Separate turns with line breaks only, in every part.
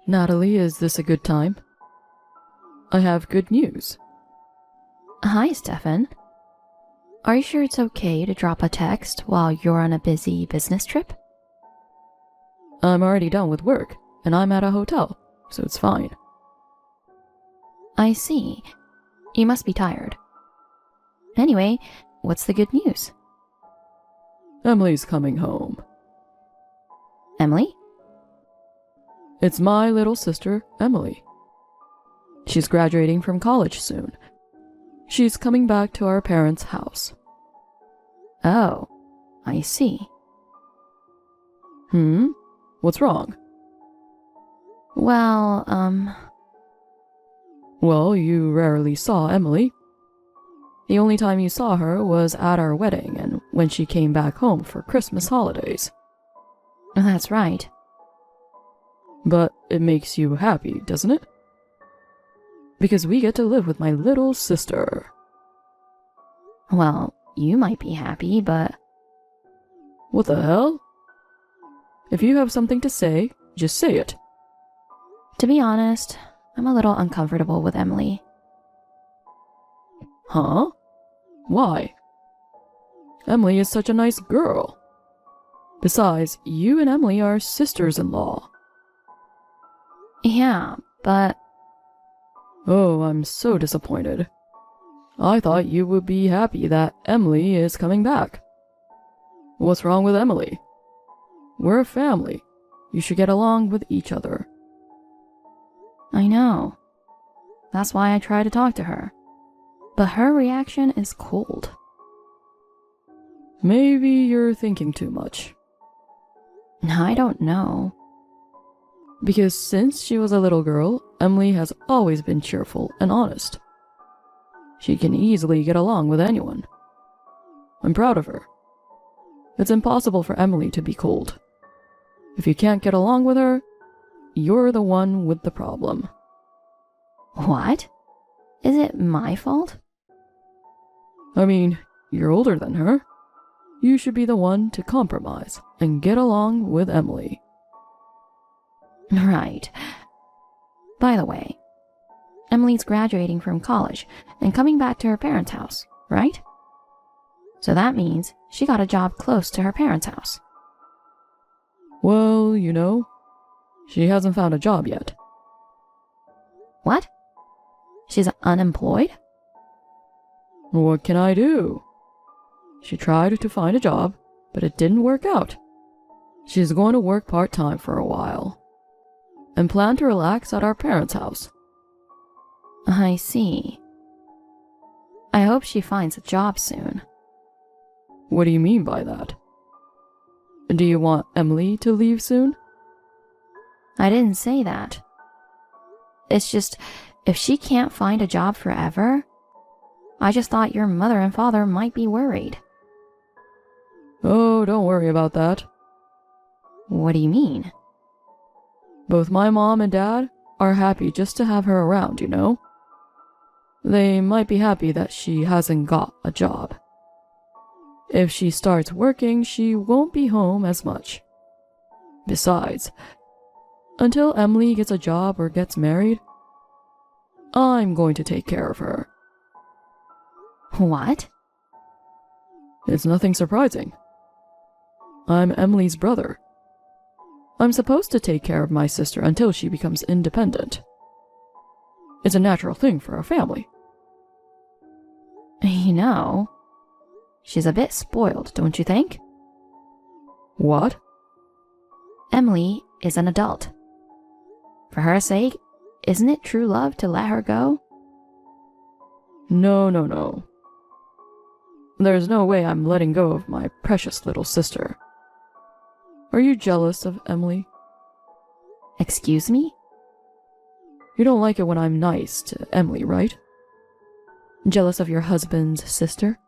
Natalie, is this a good time? I have good news.
Hi, Stefan. Are you sure it's okay to drop a text while you're on a busy business trip?
I'm already done with work, and I'm at a hotel, so it's fine.
I see. You must be tired. Anyway, what's the good news?
Emily's coming home.
Emily?
It's my little sister, Emily. She's graduating from college soon. She's coming back to our parents' house.
Oh, I see.
What's wrong?
Well,
Well, you rarely saw Emily. The only time you saw her was at our wedding and when she came back home for Christmas holidays.
That's right.
But it makes you happy, doesn't it? Because we get to live with my little sister.
Well, you might be happy, but...
What the hell? If you have something to say, just say it.
To be honest, I'm a little uncomfortable with Emily.
Huh? Why? Emily is such a nice girl. Besides, you and Emily are sisters-in-law.
Yeah, but...
Oh, I'm so disappointed. I thought you would be happy that Emily is coming back. What's wrong with Emily? We're a family. You should get along with each other.
I know. That's why I try to talk to her. But her reaction is cold.
Maybe you're thinking too much.
I don't know.
Because since she was a little girl, Emily has always been cheerful and honest. She can easily get along with anyone. I'm proud of her. It's impossible for Emily to be cold. If you can't get along with her, you're the one with the problem.
What? Is it my fault?
I mean, you're older than her. You should be the one to compromise and get along with Emily.
Right. By the way, Emily's graduating from college and coming back to her parents' house, right? So that means she got a job close to her parents' house.
Well, you know, she hasn't found a job yet.
What? She's unemployed?
What can I do? She tried to find a job, but it didn't work out. She's going to work part-time for a while and plan to relax at our parents' house.
I see. I hope she finds a job soon.
What do you mean by that? Do you want Emily to leave soon?
I didn't say that. It's just, if she can't find a job forever, I just thought your mother and father might be worried.
Oh, don't worry about that.
What do you mean?
Both my mom and dad are happy just to have her around, you know? They might be happy that she hasn't got a job. If she starts working, she won't be home as much. Besides, until Emily gets a job or gets married, I'm going to take care of her.
What?
It's nothing surprising. I'm Emily's brother. I'm supposed to take care of my sister until she becomes independent. It's a natural thing for a family.
You know, she's a bit spoiled, don't you think?
What?
Emily is an adult. For her sake, isn't it true love to let her go?
No. There's no way I'm letting go of my precious little sister. Are you jealous of Emily?
Excuse me?
You don't like it when I'm nice to Emily, right? Jealous of your husband's sister?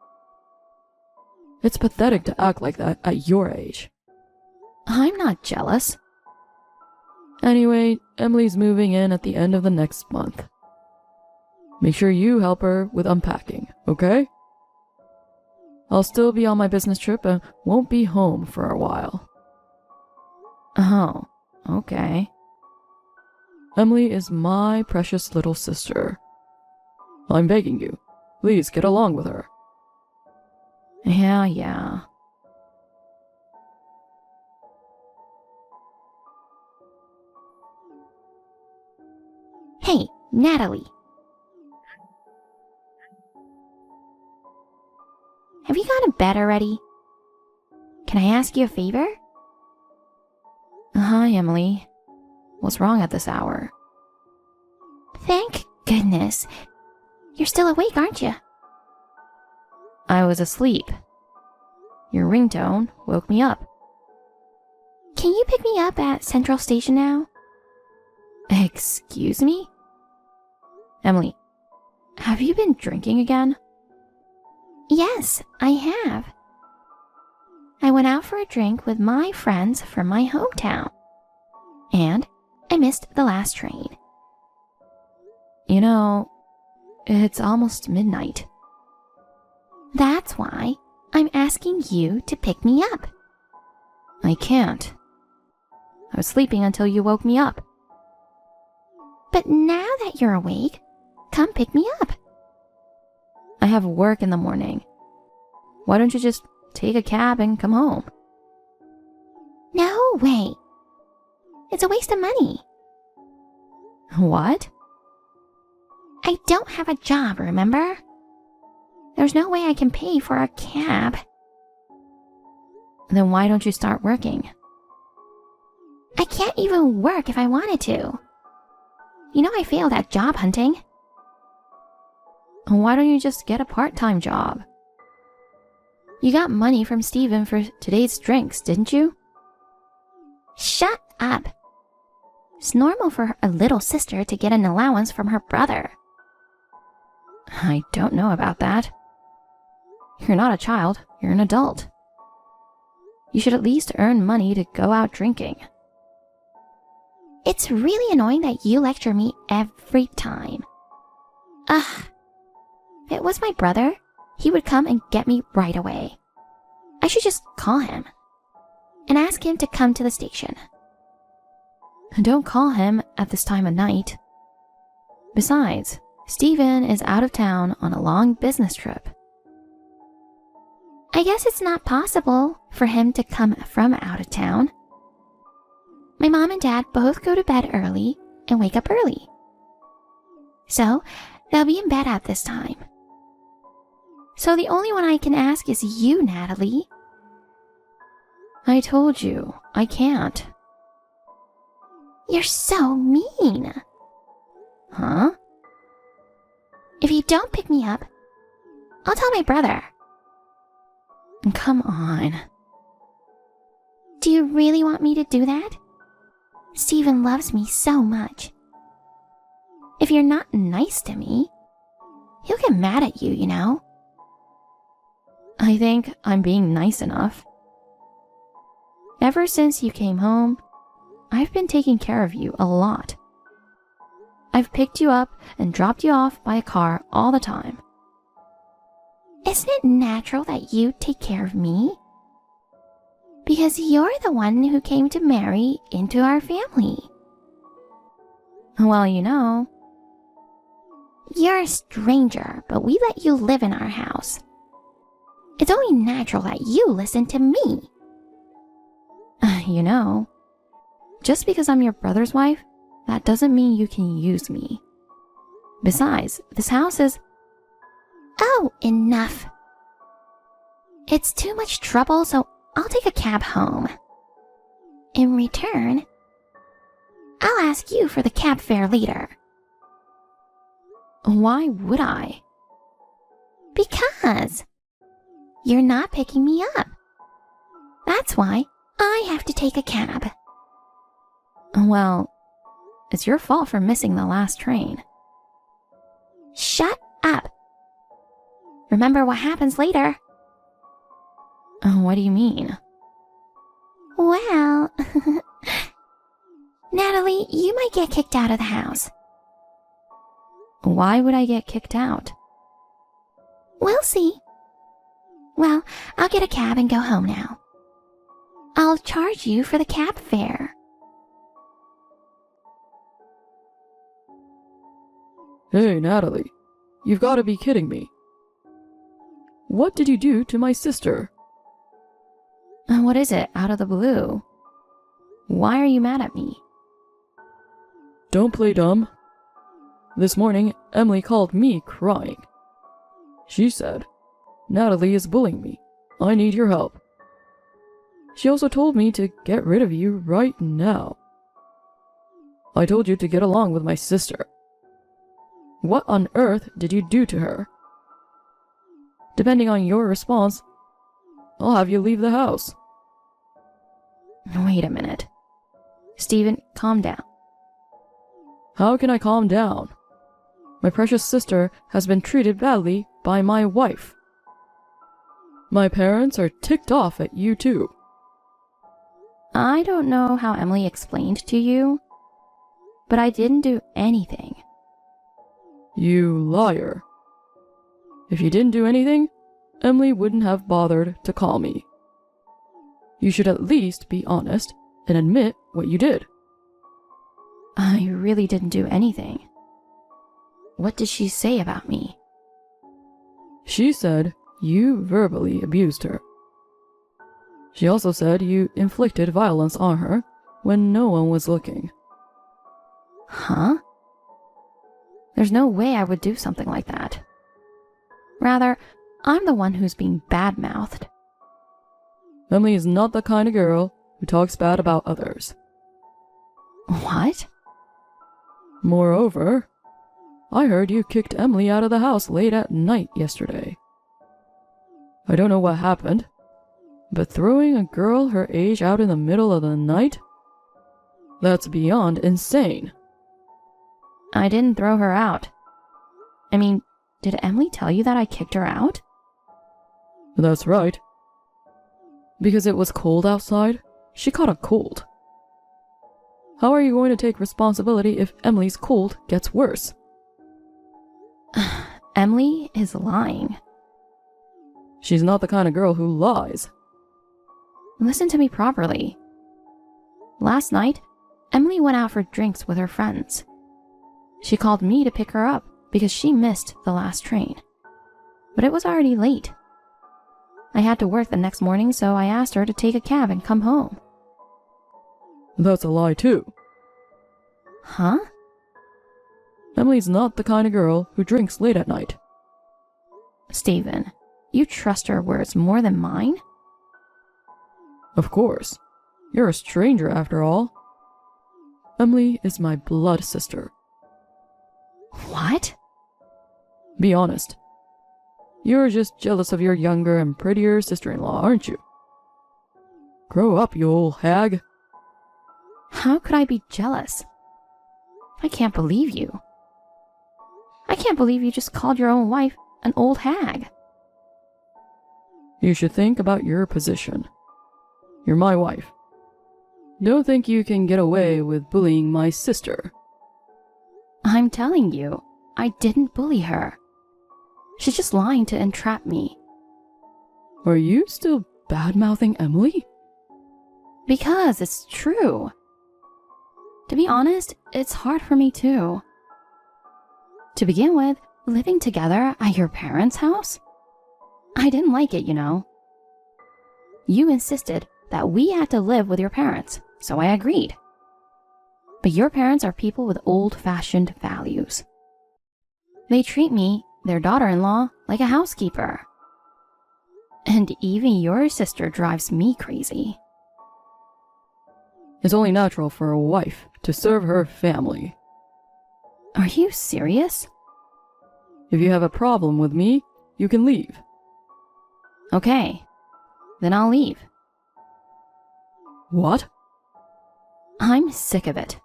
It's pathetic to act like that at your age.
I'm not jealous.
Anyway, Emily's moving in at the end of the next month. Make sure you help her with unpacking, okay? I'll still be on my business trip and won't be home for a while.
Oh, okay.
Emily is my precious little sister. I'm begging you, please get along with her.
Yeah. Hey, Natalie. Have you gone to bed already? Can I ask you a favor?
Hi, Emily. What's wrong at this hour?
Thank goodness. You're still awake, aren't you?
I was asleep. Your ringtone woke me up.
Can you pick me up at Central Station now?
Excuse me? Emily, have you been drinking again?
Yes, I have. I went out for a drink with my friends from my hometown. And I missed the last train.
You know, it's almost midnight.
That's why I'm asking you to pick me up.
I can't. I was sleeping until you woke me up.
But now that you're awake, come pick me up.
I have work in the morning. Why don't you just take a cab and come home?
No way. It's a waste of money.
What?
I don't have a job, remember? There's no way I can pay for a cab.
Then why don't you start working?
I can't even work if I wanted to. You know I failed at job hunting.
Why don't you just get a part-time job? You got money from Steven for today's drinks, didn't you?
Shut up. It's normal for a little sister to get an allowance from her brother.
I don't know about that. You're not a child, you're an adult. You should at least earn money to go out drinking.
It's really annoying that you lecture me every time. Ugh. If it was my brother, he would come and get me right away. I should just call him and ask him to come to the station.
Don't call him at this time of night. Besides, Steven is out of town on a long business trip.
I guess it's not possible for him to come from out of town. My mom and dad both go to bed early and wake up early. So, they'll be in bed at this time. So the only one I can ask is you, Natalie.
I told you, I can't.
You're so mean.
Huh?
If you don't pick me up, I'll tell my brother.
Come on.
Do you really want me to do that? Steven loves me so much. If you're not nice to me, he'll get mad at you, you know.
I think I'm being nice enough. Ever since you came home, I've been taking care of you a lot. I've picked you up and dropped you off by a car all the time.
Isn't it natural that you take care of me? Because you're the one who came to marry into our family.
Well, you know.
You're a stranger, but we let you live in our house. It's only natural that you listen to me.
You know, just because I'm your brother's wife, that doesn't mean you can use me. Besides, this house is...
Oh, enough. It's too much trouble, so I'll take a cab home. In return, I'll ask you for the cab fare later.
Why would I?
Because you're not picking me up. That's why I have to take a cab.
Well, it's your fault for missing the last train.
Shut up. Remember what happens later.
What do you mean?
Well, Natalie, you might get kicked out of the house.
Why would I get kicked out?
We'll see. Well, I'll get a cab and go home now. I'll charge you for the cab fare.
Hey, Natalie, you've got to be kidding me. What did you do to my sister?
What is it, out of the blue? Why are you mad at me?
Don't play dumb. This morning, Emily called me crying. She said, Natalie is bullying me. I need your help. She also told me to get rid of you right now. I told you to get along with my sister. What on earth did you do to her? Depending on your response, I'll have you leave the house.
Wait a minute. Steven, calm down.
How can I calm down? My precious sister has been treated badly by my wife. My parents are ticked off at you too.
I don't know how Emily explained to you, but I didn't do anything.
You liar. If you didn't do anything, Emily wouldn't have bothered to call me. You should at least be honest and admit what you did.
I really didn't do anything. What did she say about me?
She said you verbally abused her. She also said you inflicted violence on her when no one was looking.
Huh? There's no way I would do something like that. Rather, I'm the one who's being bad-mouthed.
Emily is not the kind of girl who talks bad about others.
What?
Moreover, I heard you kicked Emily out of the house late at night yesterday. I don't know what happened, but throwing a girl her age out in the middle of the night? That's beyond insane.
I didn't throw her out. I mean, did Emily tell you that I kicked her out?
That's right. Because it was cold outside, she caught a cold. How are you going to take responsibility if Emily's cold gets worse?
Emily is lying.
She's not the kind of girl who lies.
Listen to me properly. Last night, Emily went out for drinks with her friends. She called me to pick her up because she missed the last train. But it was already late. I had to work the next morning, so I asked her to take a cab and come home.
That's a lie too.
Huh?
Emily's not the kind of girl who drinks late at night.
Steven, you trust her words more than mine?
Of course. You're a stranger after all. Emily is my blood sister.
What?
Be honest. You're just jealous of your younger and prettier sister-in-law, aren't you? Grow up, you old hag.
How could I be jealous? I can't believe you. I can't believe you just called your own wife an old hag.
You should think about your position. You're my wife. Don't think you can get away with bullying my sister.
I'm telling you, I didn't bully her. She's just lying to entrap me.
Are you still bad-mouthing Emily?
Because it's true. To be honest, it's hard for me too. To begin with, living together at your parents' house? I didn't like it, you know. You insisted that we had to live with your parents, so I agreed. But your parents are people with old-fashioned values. They treat me, their daughter-in-law, like a housekeeper. And even your sister drives me crazy.
It's only natural for a wife to serve her family.
Are you serious?
If you have a problem with me, you can leave.
Okay, then I'll leave.
What?
I'm sick of it.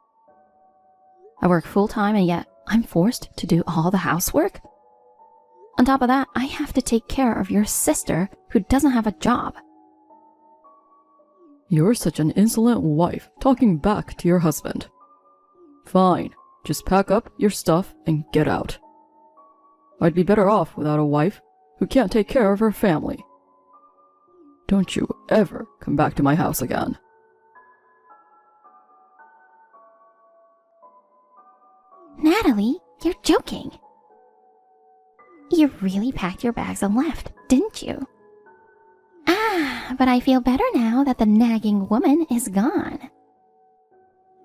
I work full-time and yet I'm forced to do all the housework? On top of that, I have to take care of your sister who doesn't have a job.
You're such an insolent wife talking back to your husband. Fine, just pack up your stuff and get out. I'd be better off without a wife who can't take care of her family. Don't you ever come back to my house again.
Natalie, You're joking. You really packed your bags and left, didn't you? Ah, but I feel better now that the nagging woman is gone.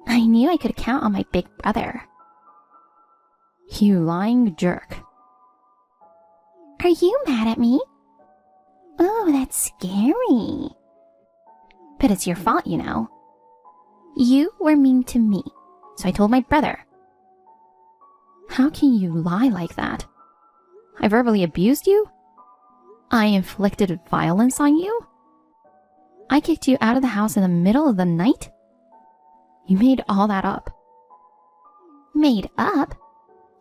I knew I could count on my big brother.
You lying jerk.
Are you mad at me? Oh, that's scary. But it's your fault, you know. You were mean to me, so I told my brother.
How can you lie like that? I verbally abused you? I inflicted violence on you? I kicked you out of the house in the middle of the night? You made all that up.
Made up?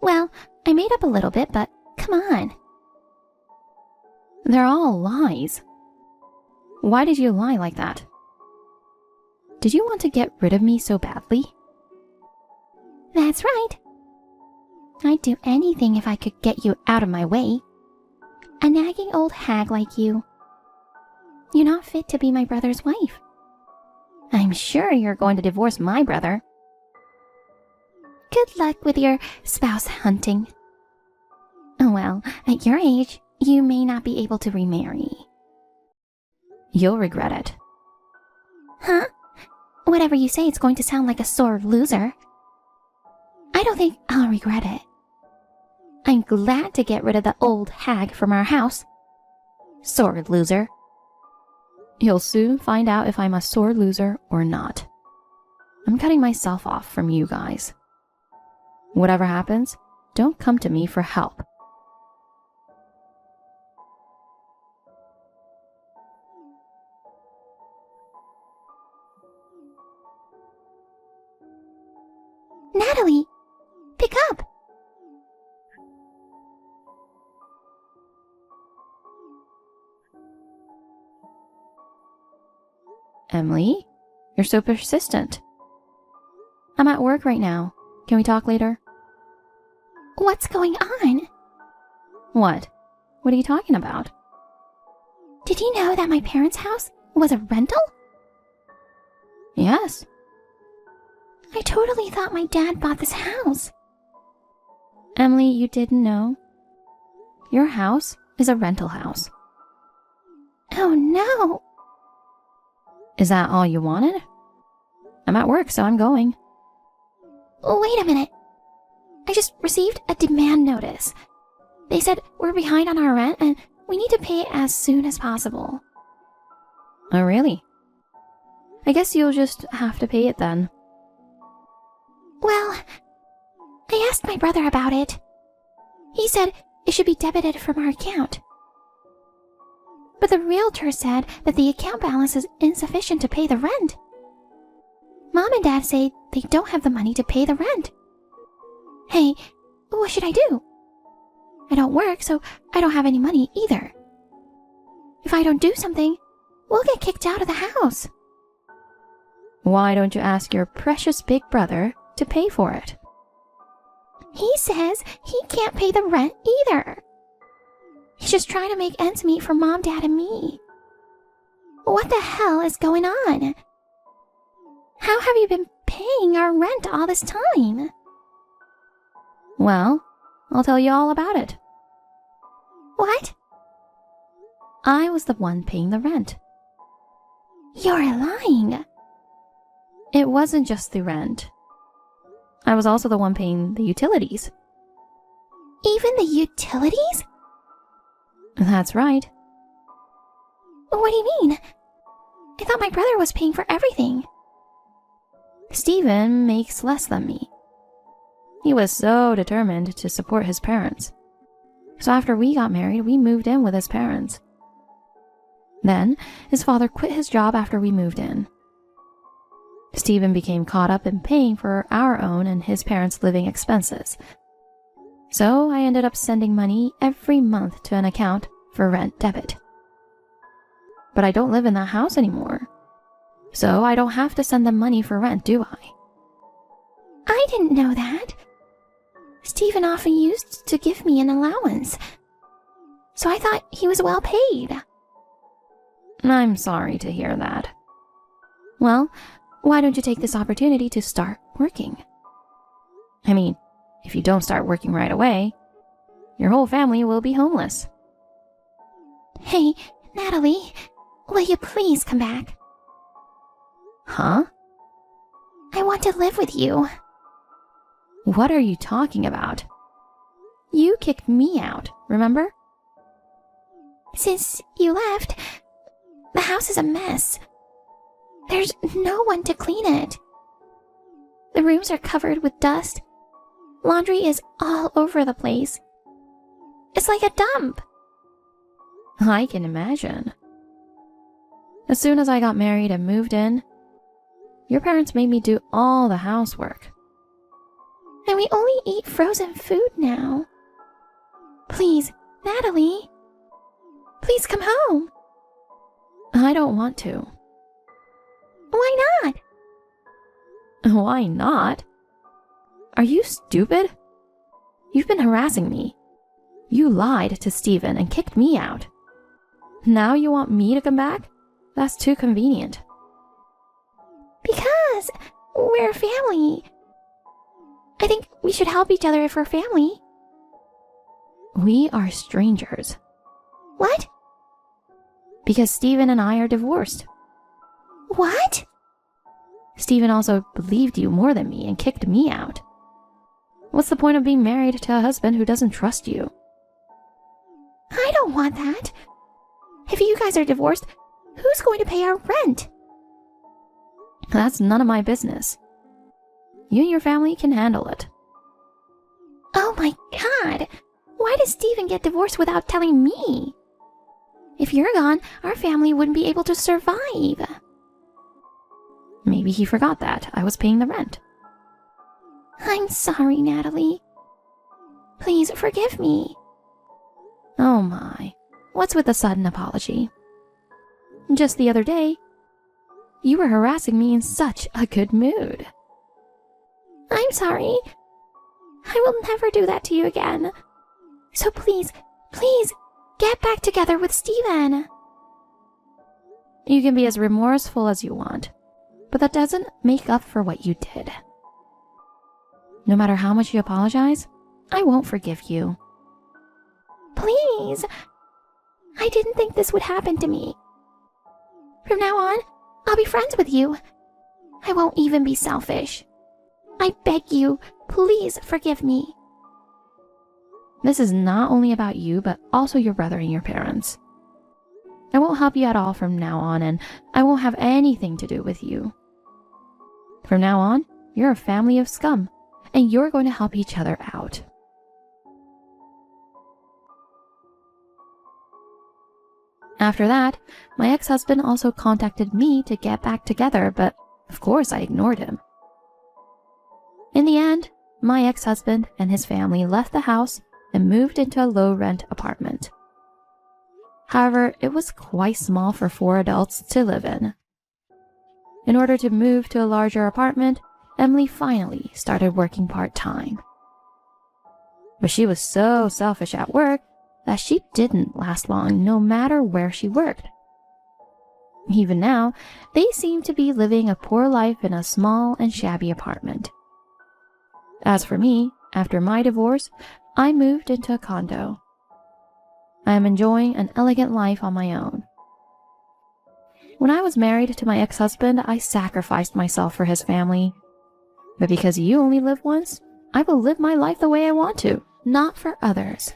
Well, I made up a little bit, but come on.
They're all lies. Why did you lie like that? Did you want to get rid of me so badly?
That's right. I'd do anything if I could get you out of my way. A nagging old hag like you. You're not fit to be my brother's wife. I'm sure you're going to divorce my brother. Good luck with your spouse hunting. Well, at your age, you may not be able to remarry.
You'll regret it.
Huh? Whatever you say, it's going to sound like a sore loser. I don't think I'll regret it. I'm glad to get rid of the old hag from our house. Sore loser.
You'll soon find out if I'm a sore loser or not. I'm cutting myself off from you guys. Whatever happens, don't come to me for help.
Natalie, pick up.
Emily, you're so persistent. I'm at work right now. Can we talk later?
What's going on?
What? What are you talking about?
Did you know that my parents' house was a rental?
Yes.
I totally thought my dad bought this house.
Emily, you didn't know? Your house is a rental house.
Oh no!
Is that all you wanted? I'm at work, so I'm going.
Wait a minute. I just received a demand notice. They said we're behind on our rent and we need to pay it as soon as possible.
Oh, really? I guess you'll just have to pay it then.
Well, I asked my brother about it. He said it should be debited from our account. But the realtor said that the account balance is insufficient to pay the rent. Mom and Dad say they don't have the money to pay the rent. Hey, what should I do? I don't work, so I don't have any money either. If I don't do something, we'll get kicked out of the house.
Why don't you ask your precious big brother to pay for it?
He says he can't pay the rent either. He's just trying to make ends meet for Mom, Dad, and me. What the hell is going on? How have you been paying our rent all this time?
Well, I'll tell you all about it.
What?
I was the one paying the rent.
You're lying.
It wasn't just the rent. I was also the one paying the utilities.
Even the utilities?
That's right.
What do you mean? I thought my brother was paying for everything.
Steven makes less than me. He was so determined to support his parents. So after we got married, we moved in with his parents. Then, his father quit his job after we moved in. Steven became caught up in paying for our own and his parents' living expenses. So I ended up sending money every month to an account for rent debit. But I don't live in that house anymore. So I don't have to send them money for rent, do I?
I didn't know that. Steven often used to give me an allowance. So I thought he was well paid.
I'm sorry to hear that. Well, why don't you take this opportunity to start working? I mean,
if you don't start working right away, your whole family will be homeless.
Hey, Natalie, will you please come back?
Huh?
I want to live with you.
What are you talking about? You kicked me out, remember?
Since you left, the house is a mess. There's no one to clean it. The rooms are covered with dust. Laundry is all over the place. It's like a dump.
I can imagine. As soon as I got married and moved in, your parents made me do all the housework.
And we only eat frozen food now. Please, Natalie. Please come home.
I don't want to.
Why not?
Why not? Are you stupid? You've been harassing me. You lied to Steven and kicked me out. Now you want me to come back? That's too convenient.
Because we're a family. I think we should help each other if we're family.
We are strangers.
What?
Because Steven and I are divorced.
What?
Steven also believed you more than me and kicked me out. What's the point of being married to a husband who doesn't trust you?
I don't want that. If you guys are divorced, who's going to pay our rent?
That's none of my business. You and your family can handle it.
Oh my God! Why does Steven get divorced without telling me? If you're gone, our family wouldn't be able to survive.
Maybe he forgot that I was paying the rent.
I'm sorry, Natalie. Please forgive me.
Oh my, what's with the sudden apology? Just the other day, you were harassing me in such a good mood.
I'm sorry. I will never do that to you again. So please, please, get back together with Steven.
You can be as remorseful as you want, but that doesn't make up for what you did. No matter how much you apologize, I won't forgive you.
Please. I didn't think this would happen to me. From now on, I'll be friends with you. I won't even be selfish. I beg you, please forgive me.
This is not only about you, but also your brother and your parents. I won't help you at all from now on, and I won't have anything to do with you. From now on, you're a family of scum, and you're going to help each other out. After that, my ex-husband also contacted me to get back together, but of course I ignored him. In the end, my ex-husband and his family left the house and moved into a low-rent apartment. However, it was quite small for 4 adults to live in. In order to move to a larger apartment, Emily finally started working part-time. But she was so selfish at work that she didn't last long no matter where she worked. Even now, they seem to be living a poor life in a small and shabby apartment. As for me, after my divorce, I moved into a condo. I am enjoying an elegant life on my own. When I was married to my ex-husband, I sacrificed myself for his family. But because you only live once, I will live my life the way I want to, not for others.